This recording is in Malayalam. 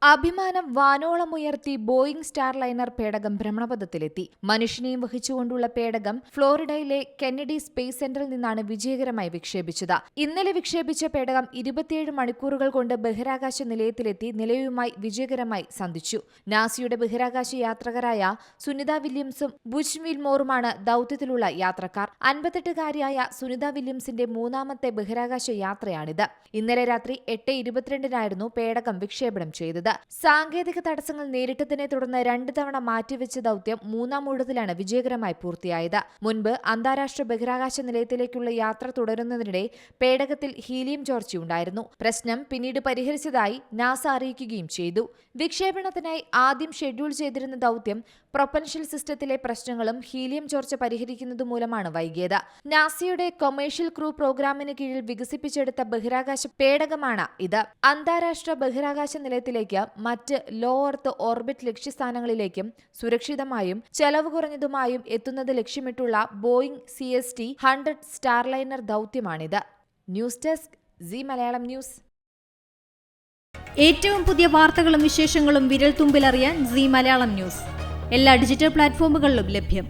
അഭിമാനം വാനോളമുയർത്തി ബോയിംഗ് സ്റ്റാർലൈനർ പേടകം ഭ്രമണപഥത്തിലെത്തി. മനുഷ്യനെയും വഹിച്ചുകൊണ്ടുള്ള പേടകം ഫ്ലോറിഡയിലെ കെന്നഡി സ്പേസ് സെന്ററിൽ നിന്നാണ് വിജയകരമായി വിക്ഷേപിച്ചത്. ഇന്നലെ വിക്ഷേപിച്ച പേടകം 27 മണിക്കൂറുകൾ കൊണ്ട് ബഹിരാകാശ നിലയത്തിലെത്തി നിലയവുമായി വിജയകരമായി സന്ധിച്ചു. നാസയുടെ ബഹിരാകാശ യാത്രികരായ സുനിത വില്യംസും ബുച്ച് വിൽമോറുമാണ് ദൌത്യത്തിലുള്ള യാത്രക്കാർ. 58-കാരിയായ സുനിത വില്യംസിന്റെ മൂന്നാമത്തെ ബഹിരാകാശ യാത്രയാണിത്. ഇന്നലെ രാത്രി 8:22-നായിരുന്നു പേടകം വിക്ഷേപണം ചെയ്തത്. സാങ്കേതിക തടസ്സങ്ങൾ നേരിട്ടതിനെ തുടർന്ന് 2 തവണ മാറ്റിവെച്ച ദൌത്യം മൂന്നാം ഊഴത്തിലാണ് വിജയകരമായി പൂർത്തിയായത്. മുൻപ് അന്താരാഷ്ട്ര ബഹിരാകാശ നിലയത്തിലേക്കുള്ള യാത്ര തുടരുന്നതിനിടെ പേടകത്തിൽ ഹീലിയം ചോർച്ചയുണ്ടായിരുന്നു. പ്രശ്നം പിന്നീട് പരിഹരിച്ചതായി നാസ അറിയിക്കുകയും ചെയ്തു. വിക്ഷേപണത്തിനായി ആദ്യം ഷെഡ്യൂൾ ചെയ്തിരുന്ന ദൌത്യം പ്രൊപ്പൽഷൻ സിസ്റ്റത്തിലെ പ്രശ്നങ്ങളും ഹീലിയം ചോർച്ച പരിഹരിക്കുന്നതുമൂലമാണ് വൈകിയത്. നാസയുടെ കൊമേഴ്ഷ്യൽ ക്രൂ പ്രോഗ്രാമിന് കീഴിൽ വികസിപ്പിച്ചെടുത്ത ബഹിരാകാശ പേടകമാണ് ഇത്. അന്താരാഷ്ട്ര ബഹിരാകാശ നിലയത്തിലേക്ക് മറ്റ് ലോ എർത്ത് ഓർബിറ്റ് ലക്ഷ്യസ്ഥാനങ്ങളിലേക്കും സുരക്ഷിതമായും ചെലവ് കുറഞ്ഞതുമായും എത്തുന്നത് ലക്ഷ്യമിട്ടുള്ള ബോയിംഗ് CST-100 സ്റ്റാർലൈനർ ദൌത്യമാണിത്. News desk Zee Malayalam news. ഏറ്റവും പുതിയ വാർത്തകളും വിശേഷങ്ങളും വിരൽത്തുമ്പിലറിയാൻ സീ മലയാളം ന്യൂസ് എല്ലാ ഡിജിറ്റൽ പ്ലാറ്റ്ഫോമുകളിലും ലഭ്യം.